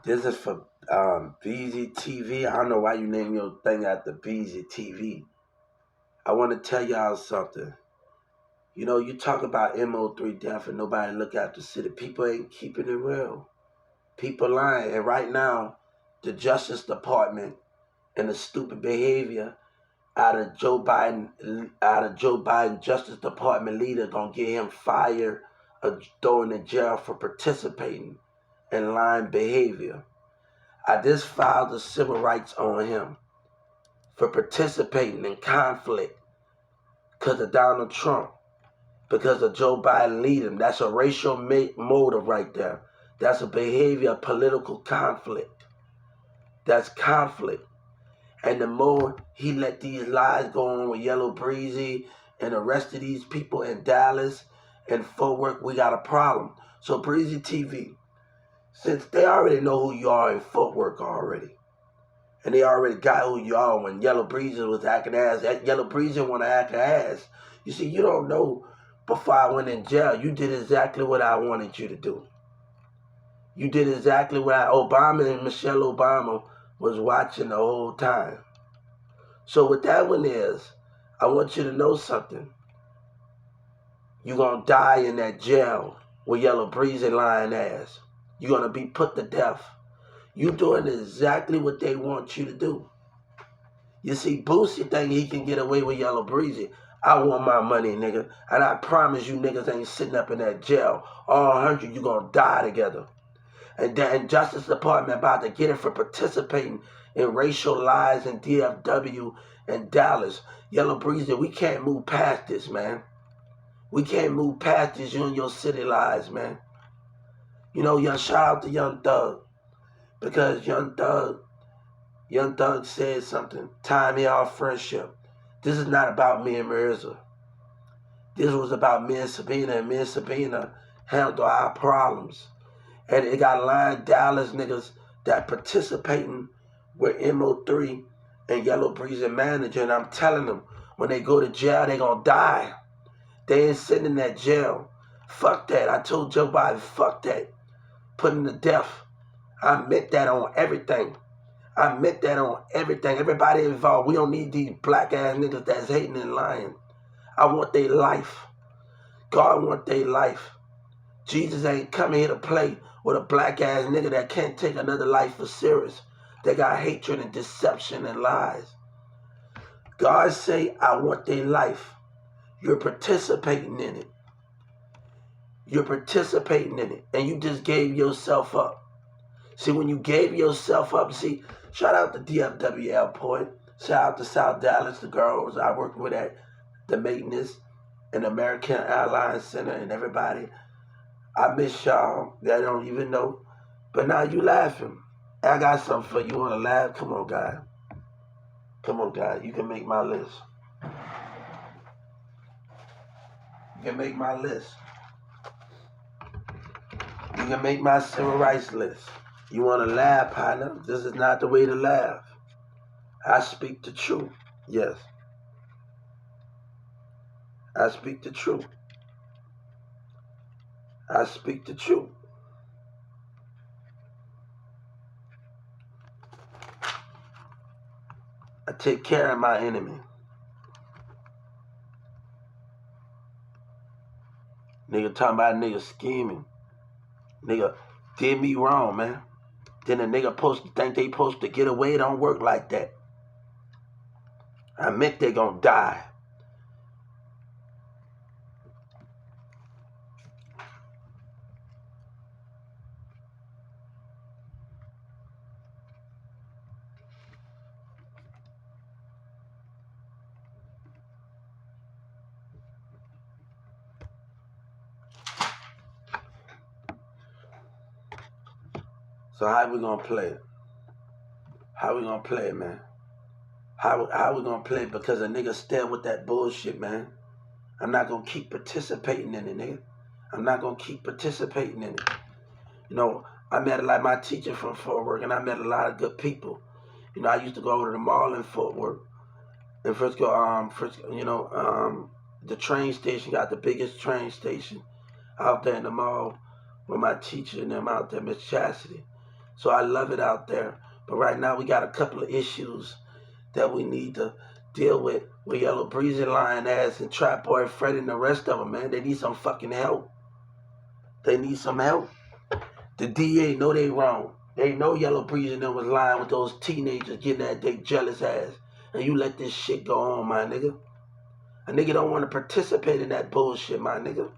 This is for BZTV. I don't know why you name your thing after BZTV. I want to tell y'all something. You know, you talk about MO3 death and nobody look at the city. People ain't keeping it real. People lying. And right now, the Justice Department and the stupid behavior out of Joe Biden Justice Department leader gonna get him fired or thrown in jail for participating in lying behavior. I just filed a civil rights on him for participating in conflict because of Donald Trump, because of Joe Biden leading him. That's a racial motive right there. That's a behavior of political conflict. That's conflict. And the more he let these lies go on with Yellow Breezy and the rest of these people in Dallas and Fort Worth, we got a problem. So Breezy TV, since they already know who you are in Fort Worth already, and they already got who you are when Yellow Breezy was acting ass, Yellow Breezy want to act ass. You see, you don't know before I went in jail, you did exactly what I wanted you to do. You did exactly what Obama and Michelle Obama was watching the whole time. So what that one is, I want you to know something. You're going to die in that jail with Yellow Breezy lying ass. You're going to be put to death. You're doing exactly what they want you to do. You see, Boosie think he can get away with Yellow Breezy. I want my money, nigga. And I promise you niggas ain't sitting up in that jail. All 100, you going to die together. And then Justice Department about to get it for participating in racial lies in DFW and Dallas. Yellow Breezy, we can't move past this, man. We can't move past this, you and your city lies, man. You know, shout out to Young Thug. Because Young Thug said something. Time here, our friendship. This is not about me and Marissa. This was about me and Sabina, and me and Sabina handle our problems. And it got lying Dallas niggas that participating with MO3 and Yellow Breezy manager. And I'm telling them, when they go to jail, they gonna die. They ain't sitting in that jail. Fuck that. I told Joe Biden, fuck that. Putting to death. I meant that on everything. I meant that on everything. Everybody involved. We don't need these black ass niggas that's hating and lying. I want their life. God want their life. Jesus ain't coming here to play with a black ass nigga that can't take another life for serious. They got hatred and deception and lies. God say, I want their life. You're participating in it. You're participating in it. And you just gave yourself up. See, when you gave yourself up, see, shout out to DFW Airport. Shout out to South Dallas, the girls I work with at the maintenance and American Airlines Center and everybody. I miss y'all. They don't even know. But now you laughing. I got something for you. You want to laugh? Come on, guy. Come on, guy. You can make my list. You can make my list. You can make my civil rights list. You want to laugh, partner? This is not the way to laugh. I speak the truth. Yes. I speak the truth. I speak the truth. I take care of my enemy. Nigga talking about nigga scheming. Nigga did me wrong, man. Then a nigga supposed to think they supposed to get away. It don't work like that. I meant they gonna die. So how we gonna play it? How we gonna play it, man? How we gonna play it? Because a nigga still with that bullshit, man. I'm not gonna keep participating in it, nigga. I'm not gonna keep participating in it. You know, I met like my teacher from Fort Worth, and I met a lot of good people. You know, I used to go over to the mall in Fort Worth. And the train station got the biggest train station out there in the mall with my teacher and them out there, Miss Chastity. So I love it out there. But right now we got a couple of issues that we need to deal with Yellow Breezy, Lion Ass, and Trap Boy Fred and the rest of them, man. They need some fucking help. They need some help. The DA know they wrong. They know Yellow Breezy and them was lying with those teenagers getting at their jealous ass. And you let this shit go on, my nigga. A nigga don't want to participate in that bullshit, my nigga.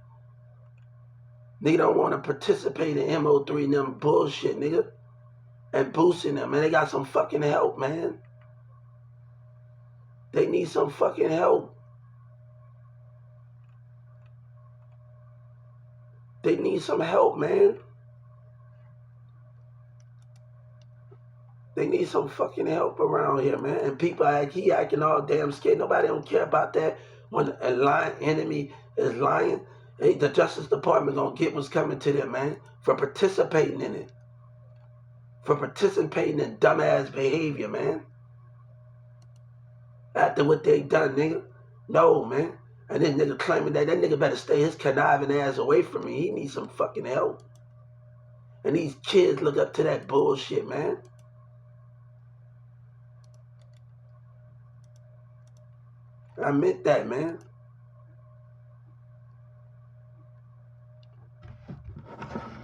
Nigga don't want to participate in MO3 and them bullshit, nigga. And boosting them, man. They got some fucking help, man. They need some fucking help. They need some help, man. They need some fucking help around here, man. And people he acting all damn scared. Nobody don't care about that. When a lying enemy is lying, the Justice Department gonna get what's coming to them, man, for participating in it. For participating in dumbass behavior, man. After what they done, nigga. No, man. And this nigga claiming that nigga better stay his conniving ass away from me. He needs some fucking help. And these kids look up to that bullshit, man. I meant that, man.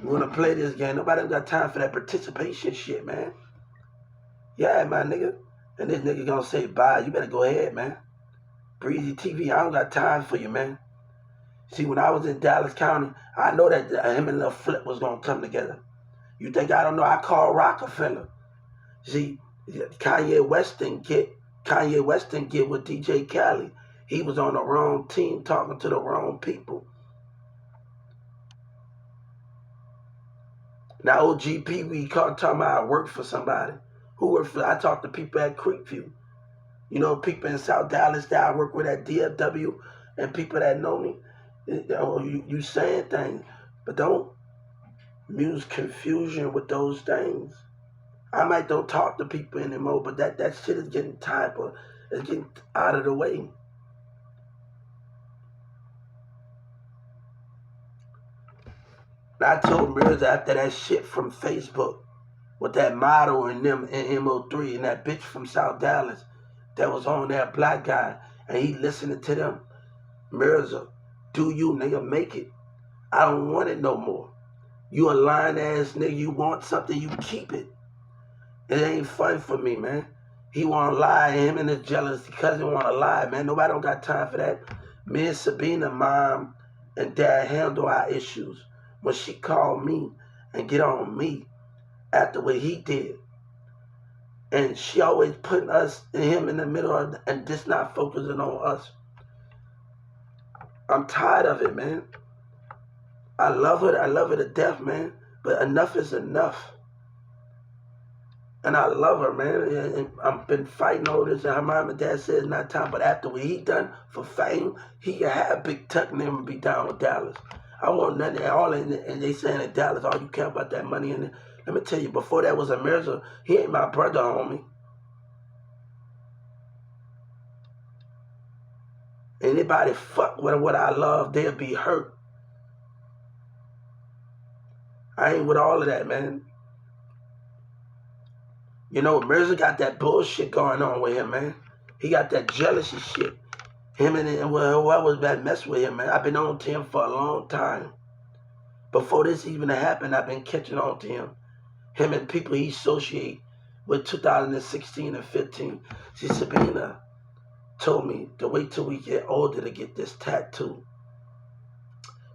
You wanna play this game? Nobody got time for that participation shit, man. Yeah, my nigga. And this nigga gonna say bye. You better go ahead, man. Breezy TV, I don't got time for you, man. See, when I was in Dallas County, I know that him and Lil Flip was gonna come together. You think I don't know? I called Rockefeller. See, Kanye West didn't get with DJ Khaled. He was on the wrong team talking to the wrong people. Now OGP, we talking about I work for somebody. Who worked for? I talk to people at Creekview. You know, people in South Dallas that I work with at DFW, and people that know me. You saying things, but don't use confusion with those things. I might don't talk to people anymore, but that shit is getting it's getting out of the way. And I told Mirrors after that shit from Facebook with that model and them in MO3 and that bitch from South Dallas that was on that black guy and he listening to them. Mirza, do you, nigga, make it. I don't want it no more. You a lying ass nigga, you want something, you keep it. It ain't fun for me, man. He wanna lie, him and his jealousy cousin wanna lie, man. Nobody don't got time for that. Me and Sabina, mom and dad handle our issues. When she called me and get on me after what he did. And she always putting us and him in the middle of, and just not focusing on us. I'm tired of it, man. I love her to death, man. But enough is enough. And I love her, man. And I've been fighting over this. And her mom and dad said it's not time. But after what he done for fame, he can have Big Tuck and him be down with Dallas. I want nothing at all. And they saying in Dallas, all you care about that money. And let me tell you, before that was a Mirza, he ain't my brother, homie. Anybody fuck with what I love, they'll be hurt. I ain't with all of that, man. You know, Mirza got that bullshit going on with him, man. He got that jealousy shit. Him and whoever's that mess with him, man. I've been on to him for a long time. Before this even happened, I've been catching on to him. Him and people he associate with 2016 and 15. See, Sabina told me to wait till we get older to get this tattoo.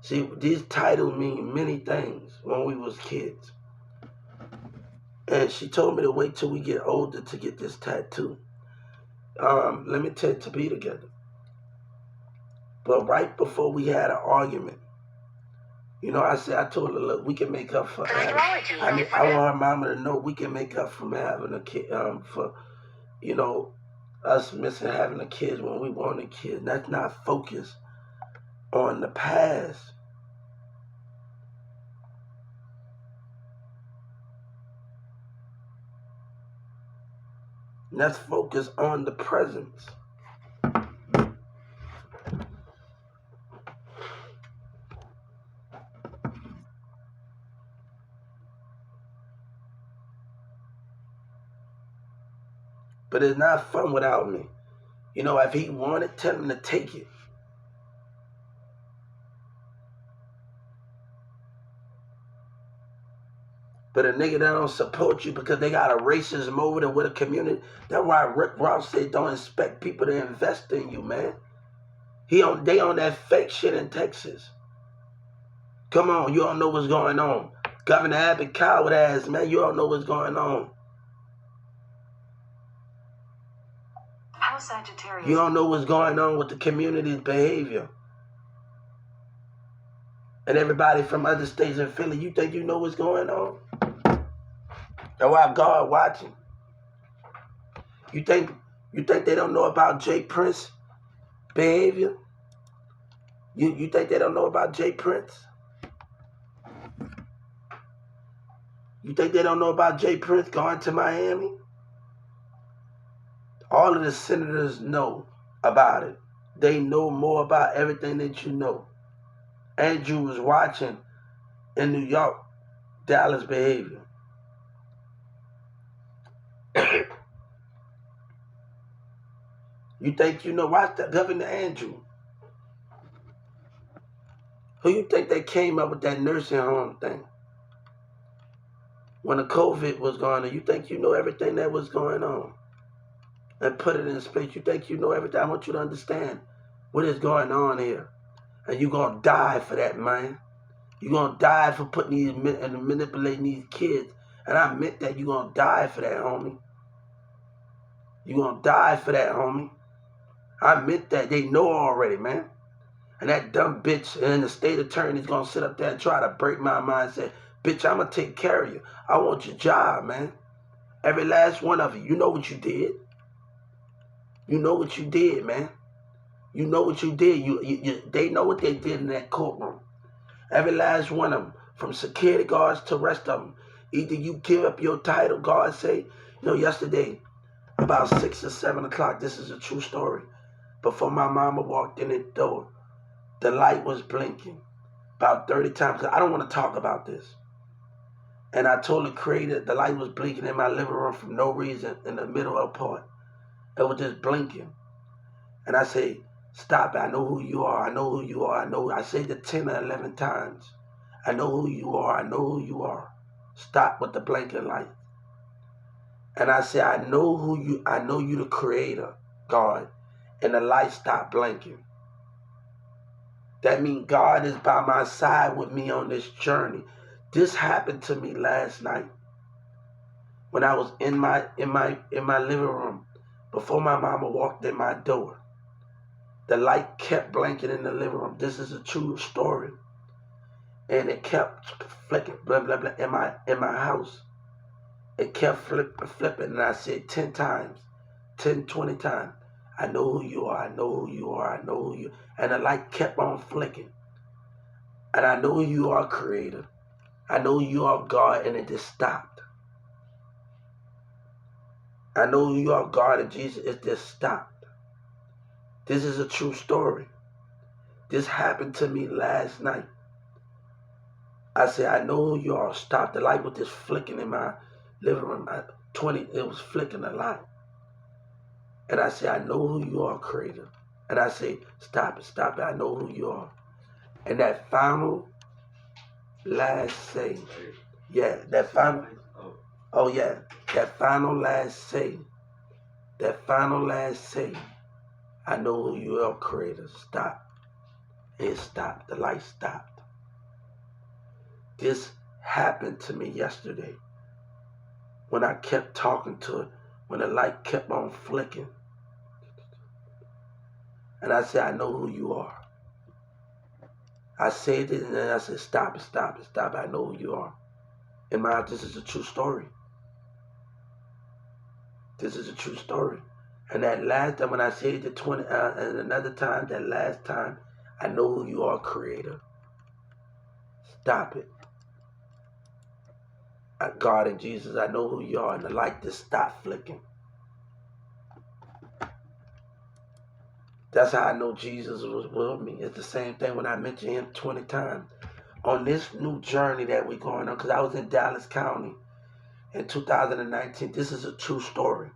See, these titles mean many things when we was kids. And she told me to wait till we get older to get this tattoo. Let me tell you, to be together. But right before we had an argument, you know, I told her, look, we can make up for I want her mama to know we can make up from having a kid, for, you know, us missing having a kid when we wanted kids. That's not focused on the past. Let's focus on the present. But it's not fun without me. You know, if he wanted, tell him to take it. But a nigga that don't support you because they got a racism over there with a community, that's why Rick Ross said don't expect people to invest in you, man. They on that fake shit in Texas. Come on, you don't know what's going on. Governor Abbott coward ass, man, you don't know what's going on. Sagittarius. You don't know what's going on with the community's behavior. And everybody from other states in Philly, you think you know what's going on? That's why God watching. You think they don't know about Jay Prince behavior? You think they don't know about Jay Prince? You think they don't know about Jay Prince going to Miami? All of the senators know about it. They know more about everything that you know. Andrew was watching in New York, Dallas behavior. You think you know? Watch that Governor Andrew. Who you think they came up with that nursing home thing? When the COVID was going on, you think you know everything that was going on? And put it in space. You think you know everything? I want you to understand what is going on here. And you're going to die for that, man. You're going to die for putting these and manipulating these kids. And I meant that. You're going to die for that, homie. You're going to die for that, homie. I meant that. They know already, man. And that dumb bitch and the state attorney is going to sit up there and try to break my mind and say, bitch, I'm going to take care of you. I want your job, man. Every last one of you. You know what you did. You know what you did, man. You know what you did. They know what they did in that courtroom. Every last one of them, from security guards to the rest of them. Either you give up your title, God say, you know, yesterday, about 6 or 7 o'clock, this is a true story. Before my mama walked in the door, the light was blinking about 30 times. I don't want to talk about this. And I told the creator the light was blinking in my living room for no reason in the middle of a part. It was just blinking. And I say, stop it. I know who you are. I know who you are. I know. I said it 10 or 11 times. I know who you are. I know who you are. Stop with the blinking light. And I say, I know you the creator, God. And the light stopped blinking. That means God is by my side with me on this journey. This happened to me last night when I was in my living room before my mama walked in my door. The light kept blinking in the living room. This is a true story. And it kept flicking, blah, blah, blah, in my house. It kept flipping, and I said 10 times, 10, 20 times, I know who you are, I know who you are, I know who you are. And the light kept on flicking. And I know who you are, Creator. I know you are God, and it just stopped. I know who you are, God, and Jesus, it just stopped. This is a true story. This happened to me last night. I said, I know who you are. Stop. The light was just flicking in my living room. It was flicking a lot. And I said, I know who you are, Creator. And I said, stop it. I know who you are. And that final last say, that final last say, I know who you are, Creator. Stop. It stopped. The light stopped. This happened to me yesterday when I kept talking to it, when the light kept on flicking. And I said, I know who you are. I said it, and then I said, stop it. I know who you are. And this is a true story. This is a true story. And that last time when I said it and another time, that last time, I know who you are, Creator. Stop it. God and Jesus, I know who you are. And the light just stopped flicking. That's how I know Jesus was with me. It's the same thing when I mentioned him 20 times. On this new journey that we're going on, because I was in Dallas County in 2019. This is a true story.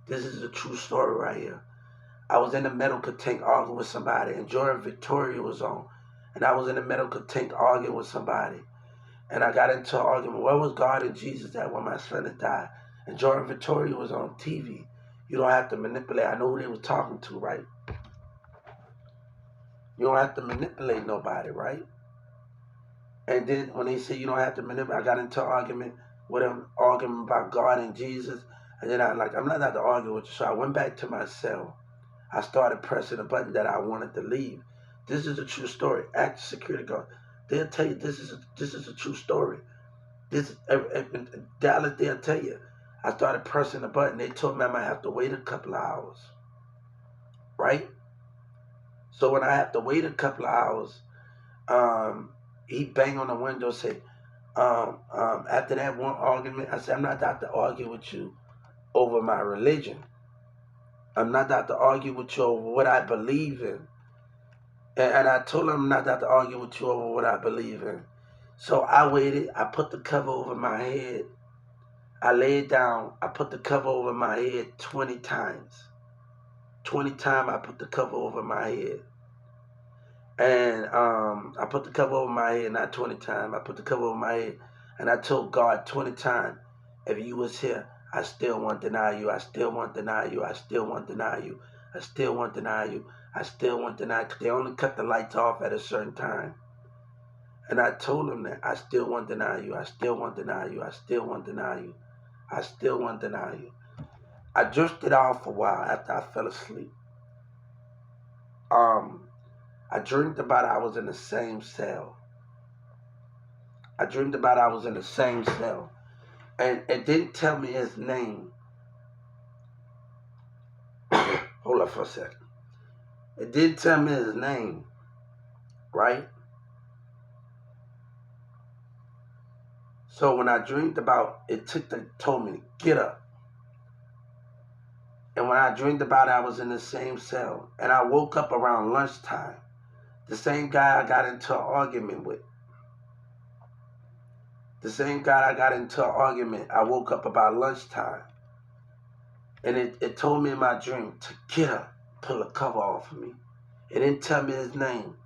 This is a true story right here. I was in the medical tank arguing with somebody, and Jordan Victoria was on. And I was in the medical tank arguing with somebody. And I got into an argument. Where was God and Jesus at when my son had died? And Jordan Victoria was on TV. You don't have to manipulate. I know who they were talking to, right? You don't have to manipulate nobody, right? And then when they say you don't have to manipulate, I got into an argument with him, arguing about God and Jesus. And then I'm not out to argue with you. So I went back to my cell. I started pressing the button that I wanted to leave. This is a true story. Ask the security guard. They'll tell you this is a true story. Dallas, they'll tell you. I started pressing the button. They told me I might have to wait a couple of hours. Right? So when I have to wait a couple of hours, he banged on the window and said, after that one argument, I said, I'm not out to argue with you over my religion. I'm not out to argue with you over what I believe in. And I told him I'm not out to argue with you over what I believe in. So I waited. I put the cover over my head. I laid down. I put the cover over my head 20 times. 20 times I put the cover over my head. And I put the cover over my head, not 20 times. I put the cover over my head. And I told God 20 times, if you was here, I still won't deny you. I still won't deny you. I still won't deny you. I still won't deny you. I still won't deny you. Because they only cut the lights off at a certain time. And I told him that I still won't deny you. I still won't deny you. I still won't deny you. I still won't deny you. I drifted off a while after I fell asleep. I dreamed about I was in the same cell. I dreamed about I was in the same cell. And it didn't tell me his name. Hold up for a second. It didn't tell me his name, right? So when I dreamed about it, told me to get up. And when I dreamed about it, I was in the same cell. And I woke up around lunchtime. The same guy I got into an argument with. The same guy I got into an argument, I woke up about lunchtime. And it told me in my dream to get up, pull the cover off of me. It didn't tell me his name.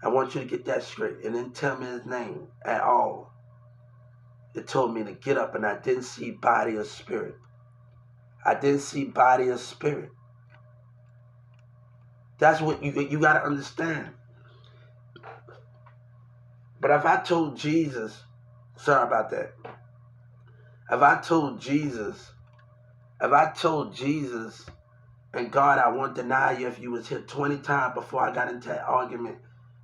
I want you to get that straight. It didn't tell me his name at all. It told me to get up, and I didn't see body or spirit. I didn't see body or spirit. That's what you got to understand. But if I told Jesus, sorry about that. If I told Jesus and God, I won't deny you if you was here 20 times before I got into that argument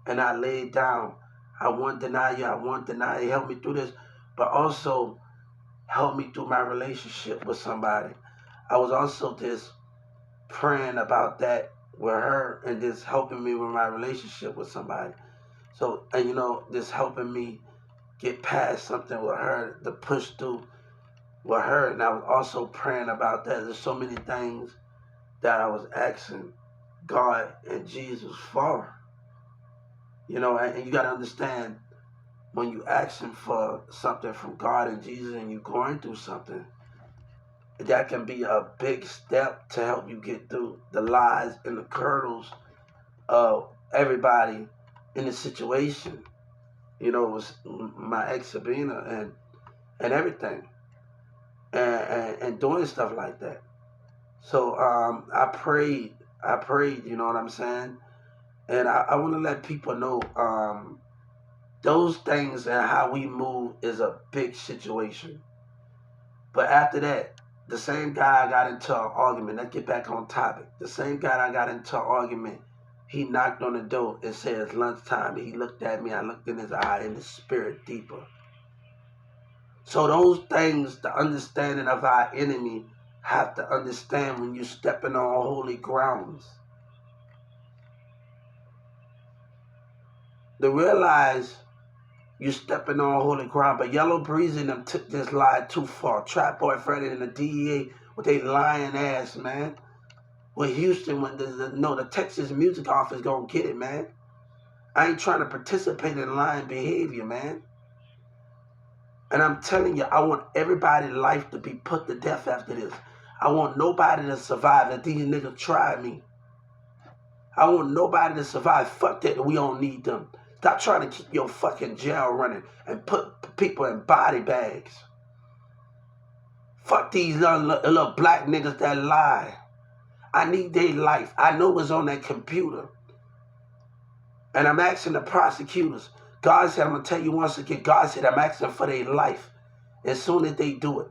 and I laid down, I won't deny you, I won't deny you, help me through this, but also help me through my relationship with somebody. I was also just praying about that with her and just helping me with my relationship with somebody. So, and just helping me get past something with her, to push through with her. And I was also praying about that. There's so many things that I was asking God and Jesus for. And you got to understand, when you asking for something from God and Jesus and you're going through something, that can be a big step to help you get through the lies and the kernels of everybody in the situation. It was my ex Sabina and everything, and doing stuff like that. So I prayed, you know what I'm saying? And I want to let people know those things and how we move is a big situation. But after that, the same guy I got into an argument, let's get back on topic. The same guy I got into an argument, he knocked on the door and said it's lunchtime. He looked at me, I looked in his eye, in the spirit deeper. So those things, the understanding of our enemy, have to understand when you're stepping on holy grounds. To realize you're stepping on holy ground, but Yellow Breeze and them took this lie too far. Trap Boy Freddy and the DEA with they lying ass, man. With Houston, when the Texas Music Office gonna get it, man. I ain't trying to participate in lying behavior, man. And I'm telling you, I want everybody's life to be put to death after this. I want nobody to survive if these niggas try me. I want nobody to survive. Fuck that, we don't need them. Stop trying to keep your fucking jail running and put people in body bags. Fuck these little black niggas that lie. I need their life. I know what's on that computer. And I'm asking the prosecutors. God said, I'm going to tell you once again, God said I'm asking for their life as soon as they do it.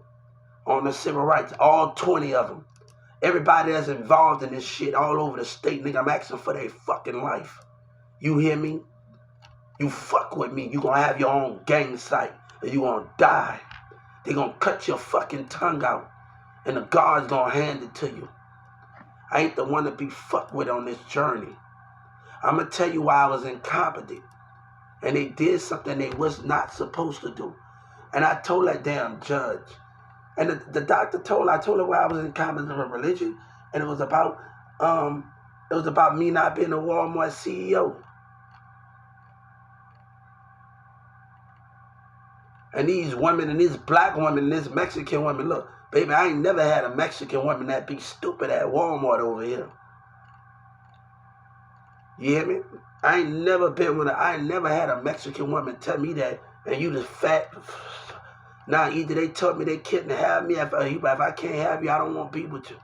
On the civil rights, all 20 of them. Everybody that's involved in this shit all over the state, nigga, I'm asking for their fucking life. You hear me? You fuck with me, you gonna have your own gang site, and you gonna die. They gonna cut your fucking tongue out, and the guard's gonna hand it to you. I ain't the one to be fucked with on this journey. I'm gonna tell you why I was incompetent, and they did something they was not supposed to do. And I told that damn judge, and the doctor I told her why I was incompetent of religion, and it was about me not being a Walmart CEO. And these women, and these black women, and this Mexican woman, look, baby, I ain't never had a Mexican woman that be stupid at Walmart over here. You hear me? I ain't never had a Mexican woman tell me that, and you just fat. Now, either they told me they couldn't have me, if I can't have you, I don't want to be with you.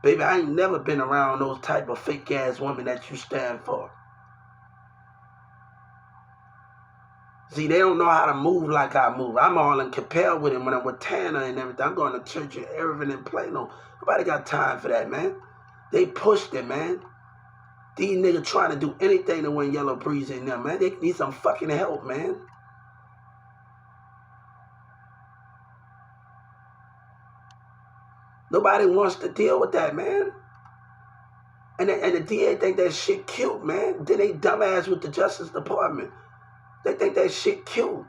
Baby, I ain't never been around those type of fake-ass women that you stand for. See, they don't know how to move like I move. I'm all in compare with him when I'm with Tanner and everything. I'm going to church and everything in Plano. Nobody got time for that, man. They pushed it, man. These niggas trying to do anything to win Yellow Breeze in them, man. They need some fucking help, man. Nobody wants to deal with that, man. And the DA think that shit cute, man. Then they dumbass with the Justice Department. They think that shit cute.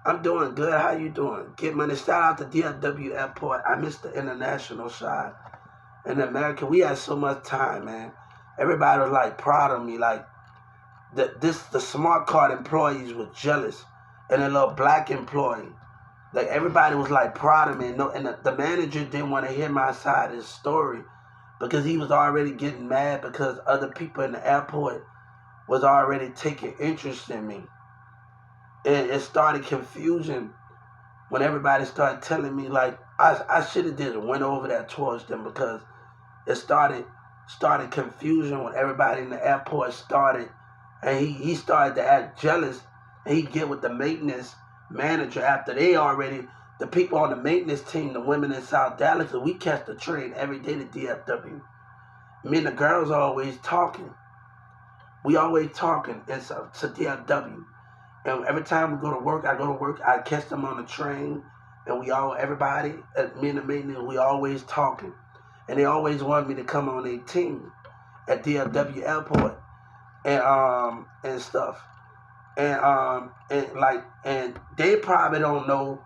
I'm doing good. How you doing? Get money. Shout out to DFW Airport. I missed the international side. In America, we had so much time, man. Everybody was like proud of me. Like the smart card employees were jealous, and a little black employee. Like everybody was like proud of me. And the manager didn't want to hear my side of the story because he was already getting mad because other people in the airport was already taking interest in me. And it started confusion when everybody started telling me, like, I should have just went over there towards them, because it started confusion when everybody in the airport started, and he started to act jealous, and he get with the maintenance manager after the people on the maintenance team, the women in South Dallas, we catch the train every day to DFW. Me and the girls are always talking. We always talking to DFW. And every time we go to work, I catch them on the train, and everybody, me and the maintenance, we always talking. And they always want me to come on their team at DFW Airport and stuff. And they probably don't know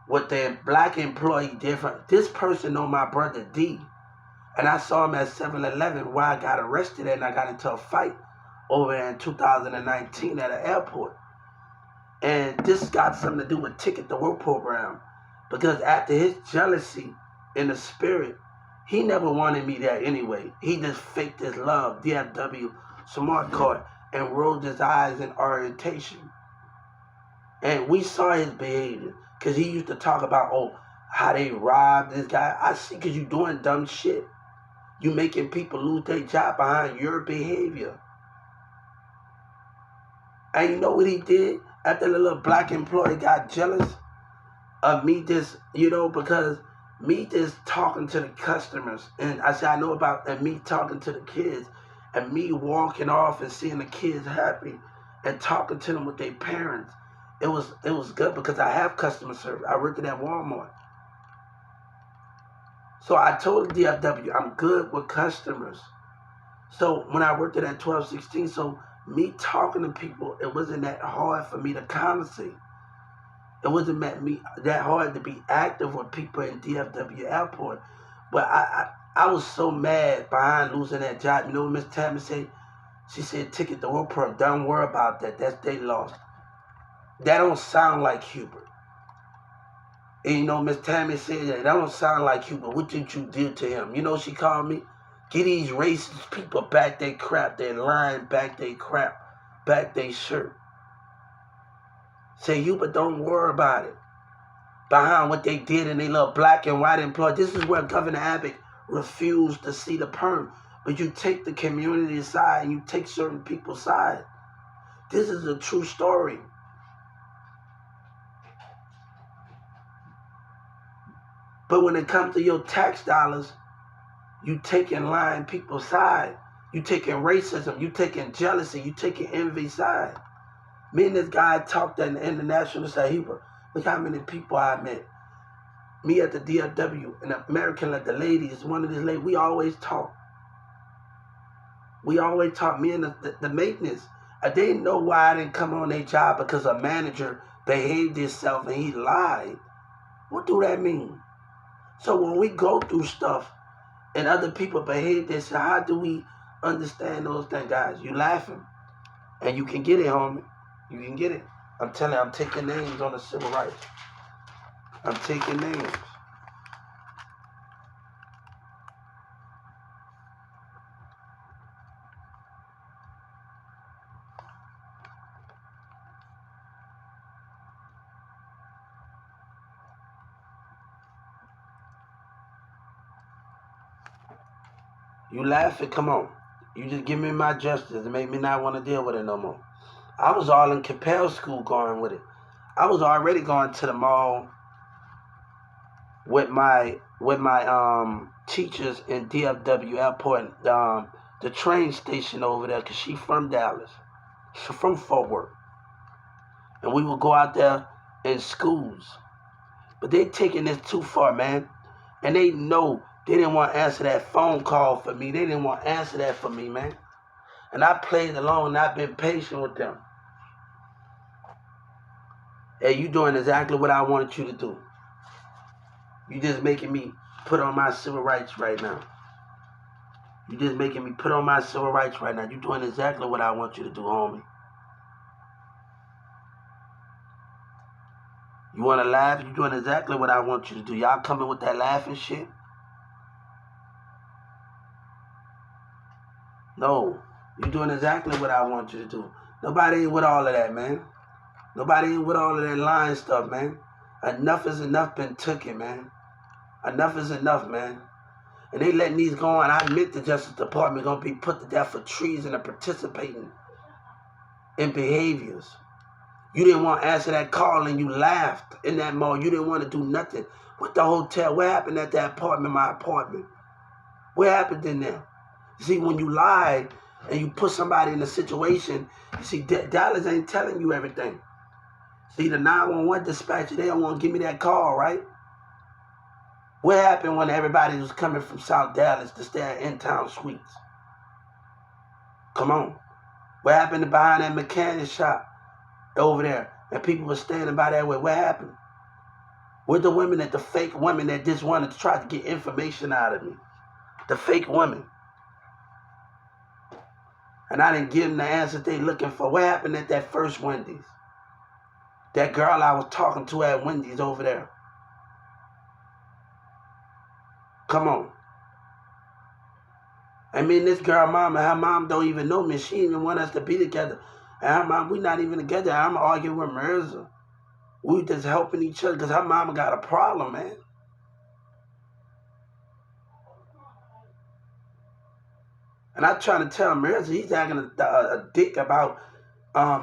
what their black employee different. This person know my brother D. And I saw him at 7-Eleven where I got arrested and I got into a fight over there in 2019 at an airport. And this got something to do with Ticket to Work program, because after his jealousy in the spirit, he never wanted me there anyway. He just faked his love, DFW smart card, and rolled his eyes in orientation. And we saw his behavior, because he used to talk about, how they robbed this guy. I see, because you doing dumb shit. You making people lose their job behind your behavior. And you know what he did? After the little black employee got jealous of me because me just talking to the customers, and I said I know about, and me talking to the kids, and me walking off and seeing the kids happy and talking to them with their parents. It was good, because I have customer service. I worked at Walmart. So I told DFW, I'm good with customers. So when I worked at 1216, so me talking to people, it wasn't that hard for me to conversate. It wasn't that hard to be active with people in DFW Airport. But I was so mad behind losing that job. You know what Miss Tammy said? She said, Ticket to Work program, don't worry about that. That's they lost. That don't sound like Hubert. And you know, Miss Tammy said that don't sound like you, but what did you do to him? You know, she called me. Get these racist people back their crap, their line, back their crap, back their shirt. Say you, but don't worry about it. Behind what they did and they little black and white employees. This is where Governor Abbott refused to see the perm. But you take the community side and you take certain people's side. This is a true story. But when it comes to your tax dollars, you taking lying people's side. You taking racism. You taking jealousy. You taking envy side. Me and this guy talked at the international Sahiba. Look how many people I met. Me at the DFW, an American like the ladies, one of these ladies, we always talk. We always talk, me and the maintenance. They didn't know why I didn't come on their job because a manager behaved himself and he lied. What do that mean? So when we go through stuff and other people behave themselves, how do we understand those things, guys? You laughing. And you can get it, homie. You can get it. I'm telling you, I'm taking names on the civil rights. I'm taking names. You laughing? Come on. You just give me my justice. It made me not want to deal with it no more. I was all in Capel school going with it. I was already going to the mall with my teachers in DFW Airport, the train station over there, because she from Dallas. She's from Fort Worth. And we would go out there in schools. But they taking this too far, man. And they know they didn't want to answer that phone call for me. They didn't want to answer that for me, man. And I played along and I've been patient with them. Hey, you doing exactly what I wanted you to do. You just making me put on my civil rights right now. You just making me put on my civil rights right now. You doing exactly what I want you to do, homie. You want to laugh? You doing exactly what I want you to do. Y'all coming with that laughing shit? No. You doing exactly what I want you to do. Nobody ain't with all of that, man. Nobody ain't with all of that lying stuff, man. Enough is enough been taken, man. Enough is enough, man. And they letting these go on. I admit the Justice Department going to be put to death for treason and participating in behaviors. You didn't want to answer that call and you laughed in that mall. You didn't want to do nothing with the hotel. What happened at that apartment, my apartment? What happened in there? See, when you lie and you put somebody in a situation, you see, Dallas ain't telling you everything. See, the 911 dispatcher, they don't want to give me that call, right? What happened when everybody was coming from South Dallas to stay at In-Town Suites? Come on. What happened behind that mechanic shop over there? And people were standing by that way. What happened? Where the women, the fake women that just wanted to try to get information out of me? The fake women. And I didn't give them the answer they looking for. What happened at that first Wendy's? That girl I was talking to at Wendy's over there. Come on. I mean, this girl mama, her mom don't even know me. She even want us to be together. And her mom, we not even together. I'm arguing with Mirza. We just helping each other because her mama got a problem, man. And I trying to tell Mirza, he's acting a dick about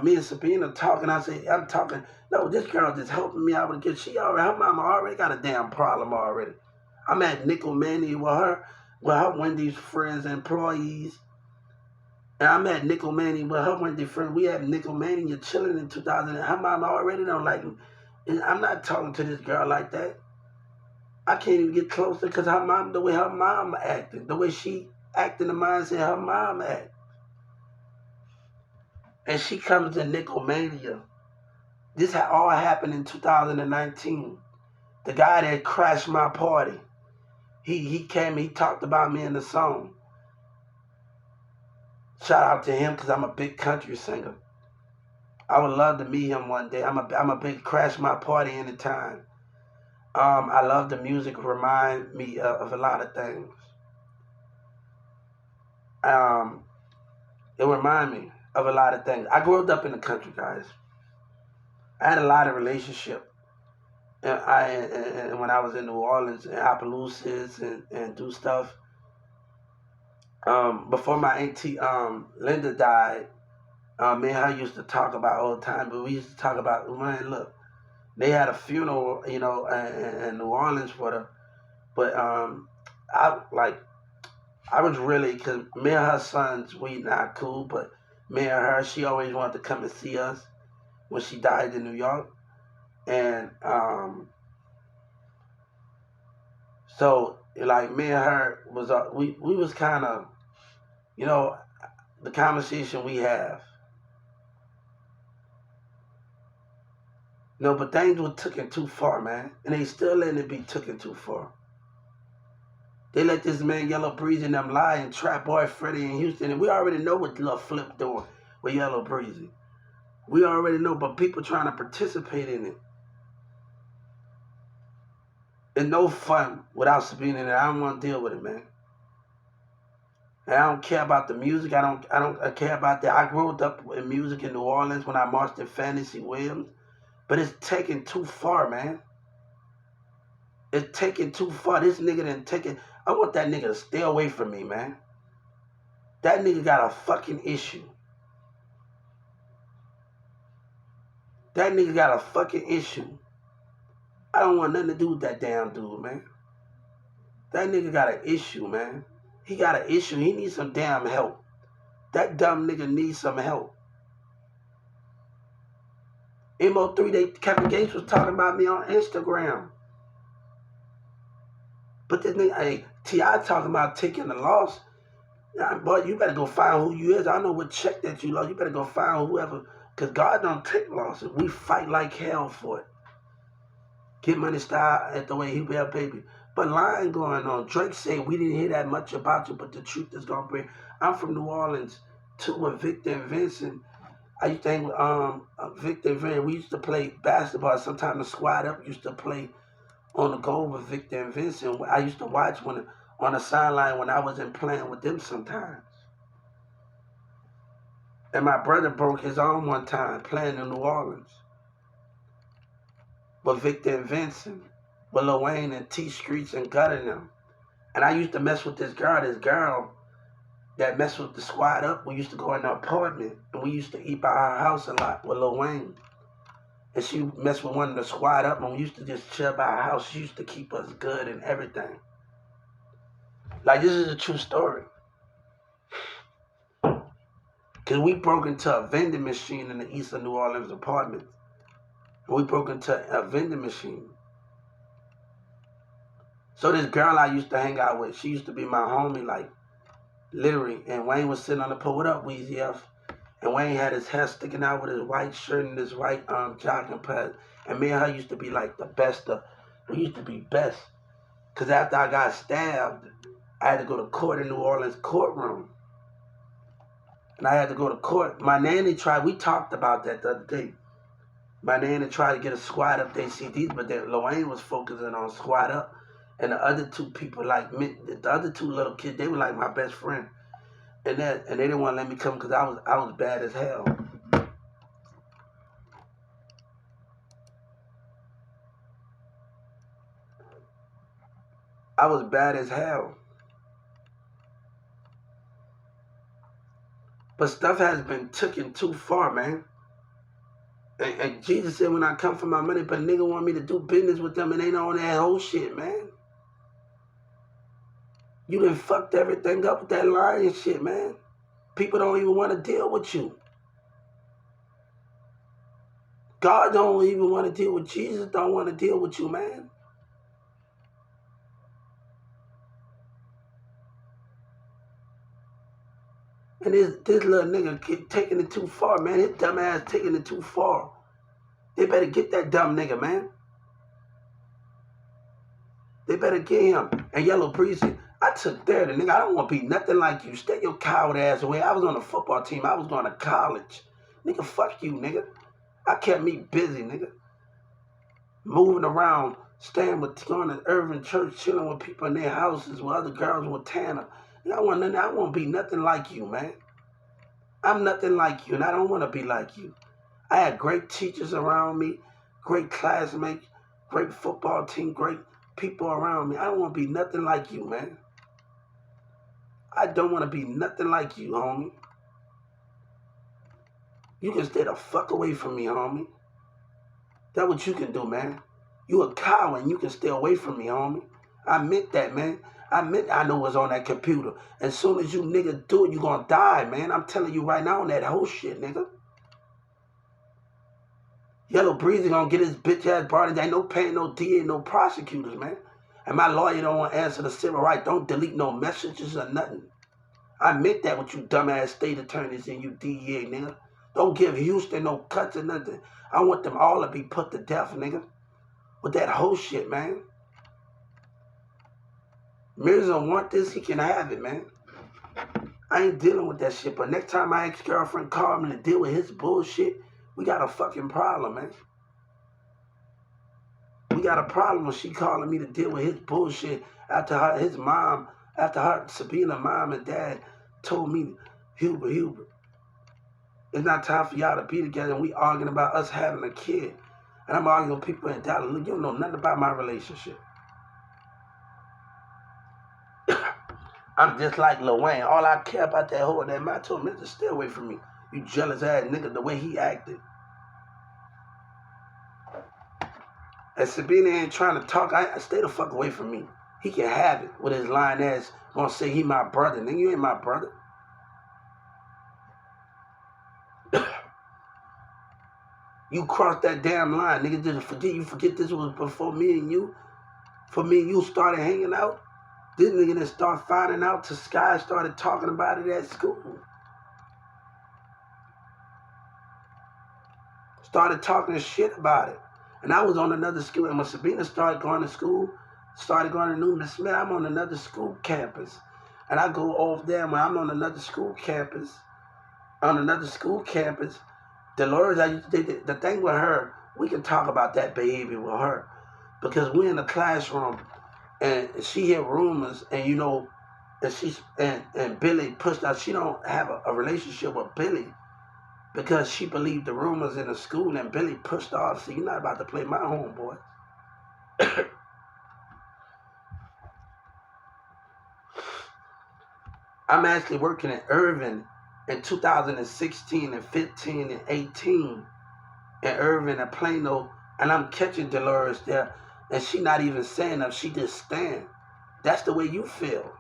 me and Sabina talking. I say, I'm talking. No, this girl just helping me out with kids. Her mama already got a damn problem already. I'm at Nickel Manny with her Wendy's friends and employees. And I'm at Nickel Manny with her Wendy's friends. We had Nickel Manny, you're chilling in 2000. Her mama already don't like me. And I'm not talking to this girl like that. I can't even get closer because her mom, the way her mom acted, the way she acted in the mindset her mom act. And she comes to Nickel Mania. This all happened in 2019. The guy that crashed my party. He came, he talked about me in the song. Shout out to him because I'm a big country singer. I would love to meet him one day. I'm a big crash my party anytime. I love the music. Remind me of a lot of things. Um, it remind me of a lot of things. I grew up in the country, guys. I had a lot of relationship, and when I was in New Orleans and Appaloosas and do stuff. Before my auntie Linda died, me and her used to talk about all the time. But we used to talk about, man, look, they had a funeral, in New Orleans for her. But I like I was really, because me and her sons, we not cool, but me and her, she always wanted to come and see us when she died in New York. And so, like, me and her was, we was kind of, you know, the conversation we have. No, but things were taken too far, man. And they still letting it be taken too far. They let this man Yellow Breezy and them lie and Trap Boy Freddie in Houston. And we already know what Lil Flip doing with Yellow Breezy. We already know, but people trying to participate in it. It's no fun without Sabina in it. I don't want to deal with it, man. And I don't care about the music. I care about that. I grew up in music in New Orleans when I marched in Fantasy Williams. But it's taken too far, man. It's taken too far. This nigga didn't take it. I want that nigga to stay away from me, man. That nigga got a fucking issue. That nigga got a fucking issue. I don't want nothing to do with that damn dude, man. That nigga got an issue, man. He got an issue. He needs some damn help. That dumb nigga needs some help. MO3, Kevin Gates was talking about me on Instagram. But this nigga, hey, T.I. talking about taking the loss. Boy, you better go find who you is. I know what check that you lost. You better go find whoever. Because God don't take losses. We fight like hell for it. Get Money style at the way he will, baby. But lying going on. Drake said we didn't hear that much about you, but the truth is going to bring. I'm from New Orleans, too, with Victor and Vincent. I used to hang with Victor and Vincent. We used to play basketball. Sometimes the squad up used to play on the goal with Victor and Vincent. I used to watch on the sideline when I wasn't playing with them sometimes. And my brother broke his arm one time playing in New Orleans with Victor and Vincent, with Lil Wayne and T Streets and gutting them. And I used to mess with this girl that messed with the squad up. We used to go in the apartment and we used to eat by our house a lot with Lil Wayne. And she messed with one of the squad up and we used to just chill by our house. She used to keep us good and everything. Like, this is a true story. Because we broke into a vending machine in the east of New Orleans apartments. And we broke into a vending machine. So this girl I used to hang out with, she used to be my homie, like, literally. And Wayne was sitting on the pole. What up, Weezy F? And Wayne had his hair sticking out with his white shirt and his white jogging pants. And me and her used to be like the best we used to be best. Because after I got stabbed, I had to go to court in New Orleans courtroom. And I had to go to court. My nanny we talked about that the other day. My nanny tried to get a squad up they CDs, but Lil Wayne was focusing on squad up. And the other two people, like me, the other two little kids, they were like my best friend. And they didn't want to let me come because I was bad as hell. I was bad as hell. But stuff has been taken too far, man. And Jesus said when I come for my money, but nigga want me to do business with them and they don't on that whole shit, man. You done fucked everything up with that lying shit, man. People don't even want to deal with you. God don't even want to deal with Jesus, don't want to deal with you, man. And this little nigga keep taking it too far, man. His dumb ass taking it too far. They better get that dumb nigga, man. They better get him. And Yellow Breezy, I took there the nigga. I don't want to be nothing like you. Stay your coward ass away. I was on a football team. I was going to college. Nigga, fuck you, nigga. I kept me busy, nigga. Moving around, staying with, going to Irving Church, chilling with people in their houses with other girls with Tanner. I want to be nothing like you, man. I'm nothing like you, and I don't want to be like you. I had great teachers around me, great classmates, great football team, great people around me. I don't want to be nothing like you, man. I don't want to be nothing like you, homie. You can stay the fuck away from me, homie. That's what you can do, man. You a coward and you can stay away from me, homie. I meant that, man. I know what's on that computer. As soon as you niggas do it, you gonna die, man. I'm telling you right now on that whole shit, nigga. Yellow Breezy gonna get his bitch ass brought in. Ain't no paying no DA, no prosecutors, man. And my lawyer don't want to answer the civil right. Don't delete no messages or nothing. I meant that with you dumbass state attorneys and you DEA, nigga. Don't give Houston no cuts or nothing. I want them all to be put to death, nigga. With that whole shit, man. Mirza want this, he can have it, man. I ain't dealing with that shit. But next time my ex-girlfriend called me to deal with his bullshit, we got a fucking problem, man. We got a problem when she calling me to deal with his bullshit after his mom, Sabina mom and dad told me, Hubert, it's not time for y'all to be together, and we arguing about us having a kid. And I'm arguing with people in Dallas. Look, you don't know nothing about my relationship. I'm just like Lil Wayne. All I care about that whole that man. I told him, stay away from me. You jealous ass nigga, the way he acted. And Sabina ain't trying to talk. I stay the fuck away from me. He can have it with his lying ass. Gonna say he my brother. Nigga, you ain't my brother. You crossed that damn line, nigga. Did you forget this was before me and you? For me and you started hanging out? This nigga didn't start finding out till Sky started talking about it at school. Started talking shit about it. And I was on another school. And when Sabina started going to school, started going to Newman Smith, I'm on another school campus. And I go over there when I'm on another school campus. Dolores, the thing with her, we can talk about that behavior with her. Because we're in the classroom and she hear rumors and you know, and Billy pushed out. She don't have a relationship with Billy because she believed the rumors in the school and Billy pushed off. So you're not about to play my homeboy. I'm actually working in Irving in 2016 and 15 and 18 in Irving and Plano, and I'm catching Dolores there, and she not even saying nothing, she just stand. That's the way you feel.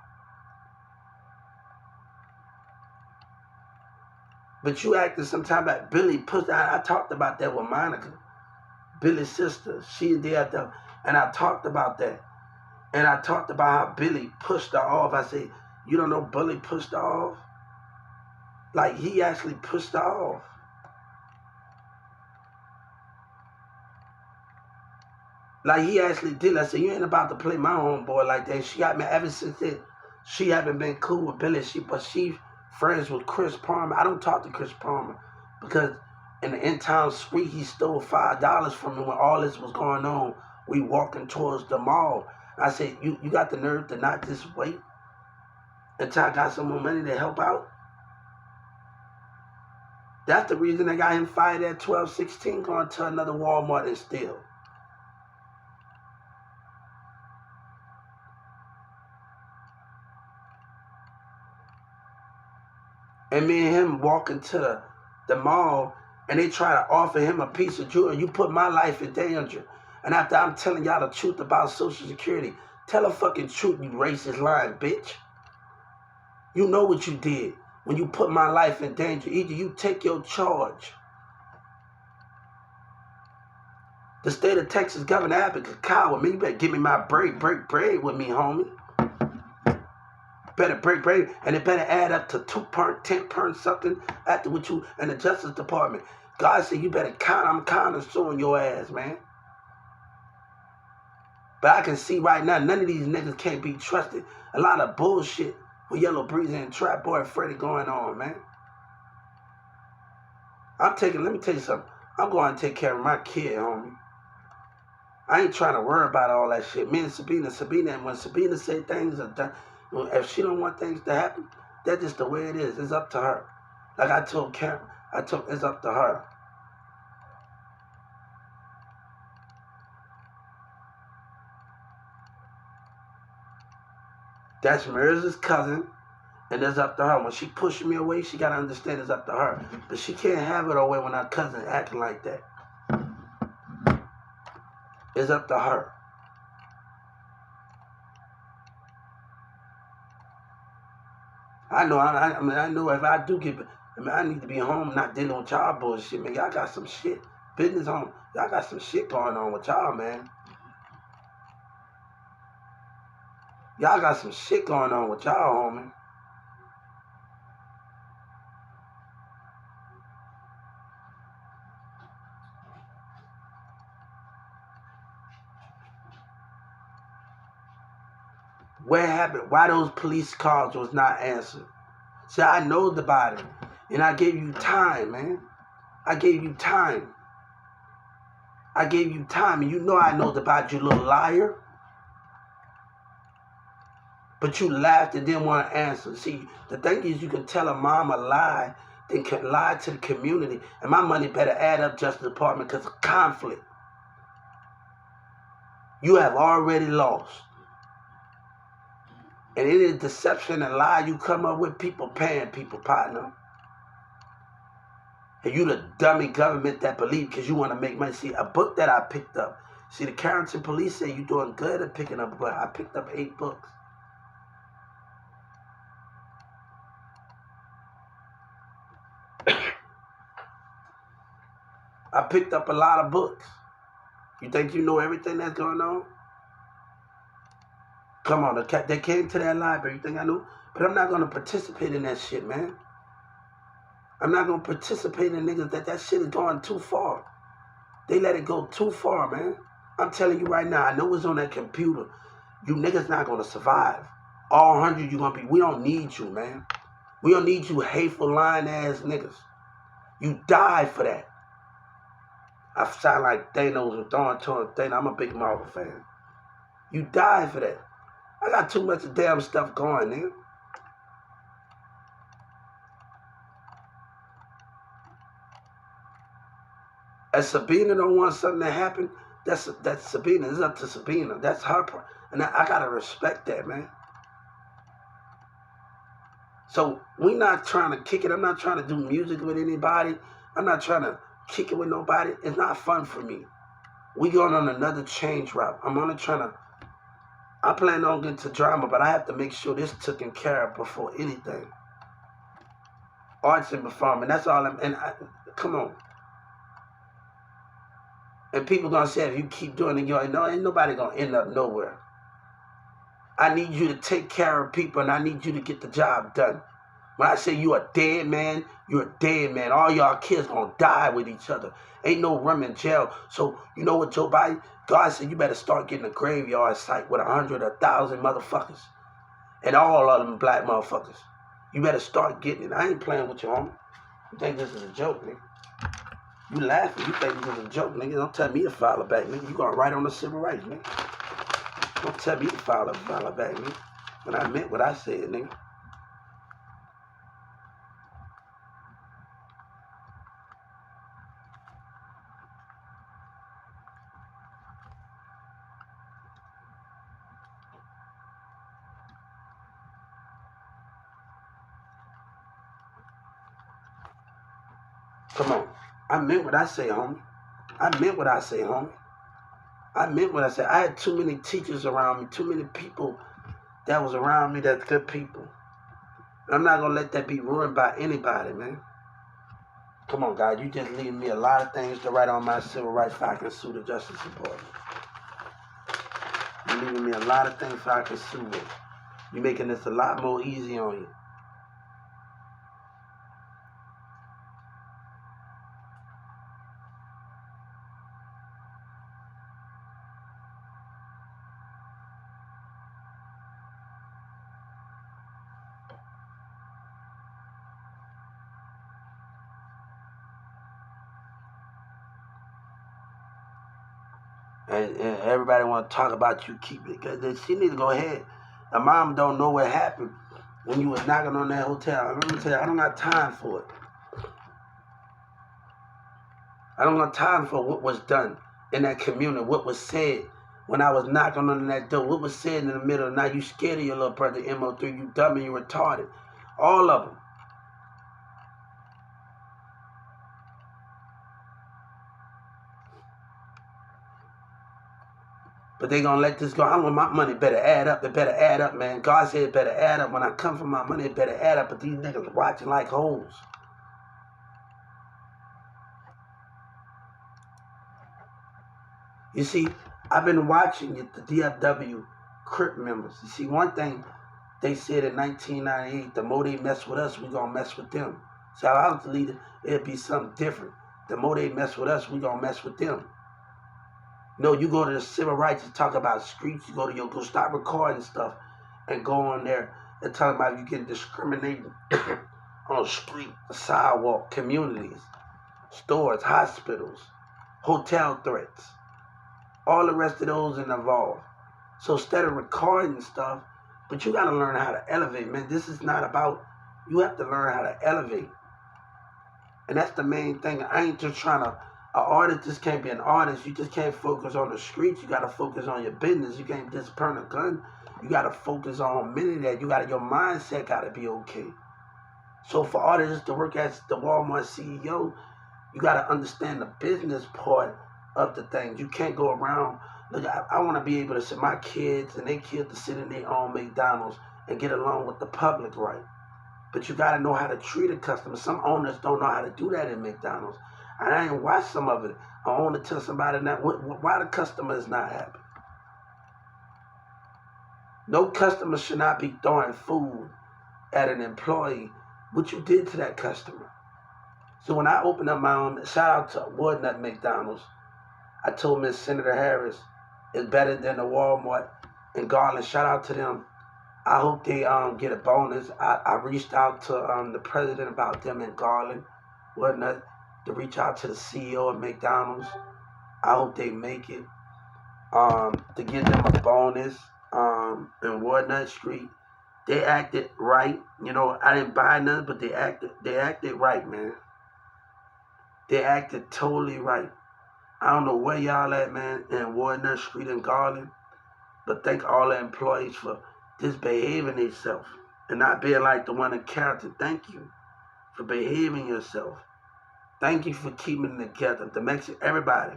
But you acting sometime like Billy pushed out. I talked about that with Monica, Billy's sister. She there, and I talked about that. And I talked about how Billy pushed her off. I said, you don't know Billy pushed her off? Like, he actually pushed her off. Like, he actually did. I said, you ain't about to play my homeboy like that. She got me ever since then. She haven't been cool with Billy. But she friends with Chris Palmer. I don't talk to Chris Palmer because in the in-town suite, he stole $5 from me when all this was going on. We walking towards the mall. I said, you got the nerve to not just wait until I got some more money to help out? That's the reason they got him fired at 12-16 going to another Walmart and steal. And me and him walking to the mall and they try to offer him a piece of jewelry. You put my life in danger. And after I'm telling y'all the truth about Social Security, tell the fucking truth, you racist lying bitch. You know what you did when you put my life in danger. Either you take your charge. The state of Texas Governor Abbott is a coward. Man, you better give me my break with me, homie. Better break, and it better add up to 10 something after what you and the Justice Department. God said you better count. I'm counting suing your ass, man. But I can see right now, none of these niggas can't be trusted. A lot of bullshit with Yellow Breezy and Trap Boy Freddy going on, man. Let me tell you something. I'm going to take care of my kid, homie. I ain't trying to worry about all that shit. Me and Sabina, when Sabina say things, if she don't want things to happen, that's just the way it is. It's up to her. Like I told Karen, it's up to her. That's Marissa's cousin, and it's up to her. When she pushing me away, she gotta understand it's up to her. But she can't have it away when her cousin acting like that. It's up to her. I know. I know if I do get, I need to be home, not dealing with y'all bullshit, man. Y'all got some shit, business home. Y'all got some shit going on with y'all, man. Y'all got some shit going on with y'all, homie. What happened? Why those police calls was not answered? See, I know the body, and I gave you time, man. I gave you time. I gave you time, and you know I know the body, you little liar. But you laughed and didn't want to answer. See, the thing is, you can tell a mom a lie, then can lie to the community, and my money better add up, Justice Department, because of conflict. You have already lost. And any deception and lie you come up with, people paying people, partner. And you the dummy government that believe because you want to make money. See, a book that I picked up. See, the Carrollton police say you doing good at picking up a book. I picked up 8 books. I picked up a lot of books. You think you know everything that's going on? Come on, they came to that library. You think I knew? But I'm not going to participate in that shit, man. I'm not going to participate in niggas that shit is going too far. They let it go too far, man. I'm telling you right now, I know it's on that computer. You niggas not going to survive. All 100 you going to be. We don't need you, man. We don't need you hateful, lying ass niggas. You die for that. I sound like Thanos and throwing to Thanos. I'm a big Marvel fan. You die for that. I got too much damn stuff going, nigga. If Sabina don't want something to happen, that's Sabina. It's up to Sabina. That's her part. And I gotta respect that, man. So we not trying to kick it. I'm not trying to do music with anybody. I'm not trying to kick it with nobody. It's not fun for me. We going on another change route. I plan on getting to drama, but I have to make sure this taken care of before anything. Arts and performing. That's all come on. And people gonna say if you keep doing it, ain't nobody gonna end up nowhere. I need you to take care of people, and I need you to get the job done. When I say you a dead man, you're a dead man. All y'all kids gonna die with each other. Ain't no room in jail. So you know what, Joe Biden? God said you better start getting a graveyard site with 100, 1,000 motherfuckers, and all of them black motherfuckers. You better start getting it. I ain't playing with you, homie. You think this is a joke, nigga? You laughing. You think this is a joke, nigga. Don't tell me to file it back, nigga. You gonna write on the civil rights, nigga. Don't tell me to file it back, nigga. When I meant what I said, nigga. Come on. I meant what I say, homie. I meant what I say, homie. I meant what I said. I had too many teachers around me, too many people that was around me that's good people. And I'm not going to let that be ruined by anybody, man. Come on, God. You just leaving me a lot of things to write on my civil rights so I can sue the Justice Department. You're leaving me a lot of things so I can sue it. You're making this a lot more easy on you. And everybody want to talk about you keep it. Cause she need to go ahead. The mom don't know what happened when you was knocking on that hotel. Let me tell you, I don't got time for it. I don't have time for what was done in that community, what was said when I was knocking on that door, what was said in the middle of the night. You scared of your little brother, MO3, you dumb and you retarded. All of them. But they gonna let this go. I want my money better add up. It better add up, man. God said it better add up. When I come for my money, it better add up. But these niggas watching like hoes. You see, I've been watching it, the DFW Crip members. You see, one thing they said in 1998, the more they mess with us, we gonna mess with them. So if I was the leader, it'd be something different. The more they mess with us, we gonna mess with them. No, you go to the civil rights and talk about streets. You go stop recording stuff and go on there and talk about you getting discriminated on the street, the sidewalk, communities, stores, hospitals, hotel threats, all the rest of those involved. So instead of recording stuff, but you gotta learn how to elevate, man. This is not about, you have to learn how to elevate. And that's the main thing. I ain't just trying to, an artist just can't be an artist. You just can't focus on the streets. You got to focus on your business. You can't just burn a gun. You got to focus on many of that. Your mindset got to be okay. So for artists to work as the Walmart CEO, you got to understand the business part of the thing. You can't go around. Look, I want to be able to send my kids and their kids to sit in their own McDonald's and get along with the public, right? But you got to know how to treat a customer. Some owners don't know how to do that in McDonald's. And I ain't watched some of it. I want to tell somebody that why the customer is not happy. No customer should not be throwing food at an employee. What you did to that customer. So when I opened up my own, shout out to Warden at McDonald's, I told Miss Senator Harris, it's better than the Walmart and Garland. Shout out to them. I hope they get a bonus. I reached out to the president about them in Garland, whatnot, to reach out to the CEO of McDonald's. I hope they make it. To give them a bonus in Walnut Street. They acted right. You know, I didn't buy nothing, but they acted right, man. They acted totally right. I don't know where y'all at, man, in Walnut Street in Garland, but thank all the employees for just behaving themselves and not being like the one in character. Thank you for behaving yourself. Thank you for keeping it together. The Mexican, everybody.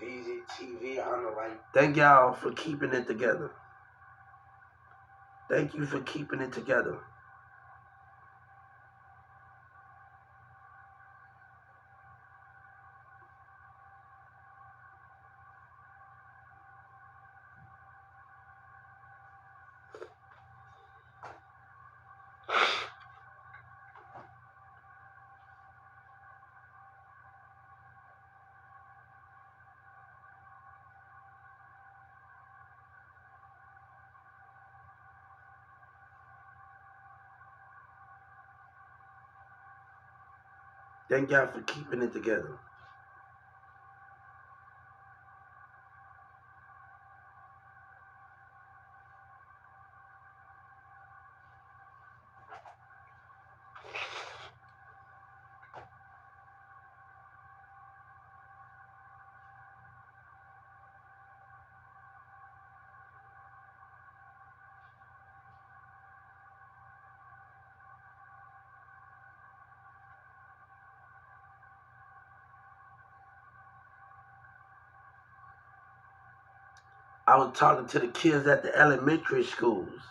Easy TV, I don't know why. Thank y'all for keeping it together. Thank you for keeping it together. Thank y'all for keeping it together. I was talking to the kids at the elementary schools.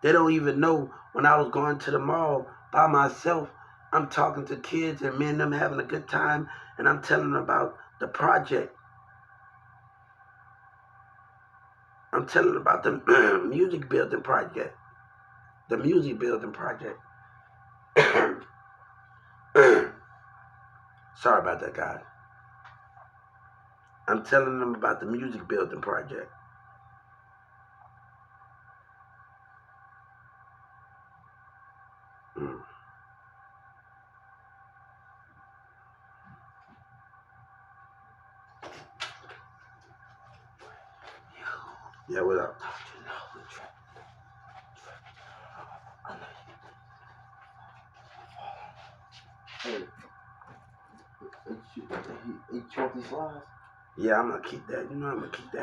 They don't even know when I was going to the mall by myself. I'm talking to kids and me and them having a good time, and I'm telling them about the project. I'm telling them about the music building project. The music building project. Sorry about that, guys. I'm telling them about the music building project. Mm. Yeah, what up? Hey, he 20 slides? Yeah, I'm gonna keep that. You know, I'm gonna keep that.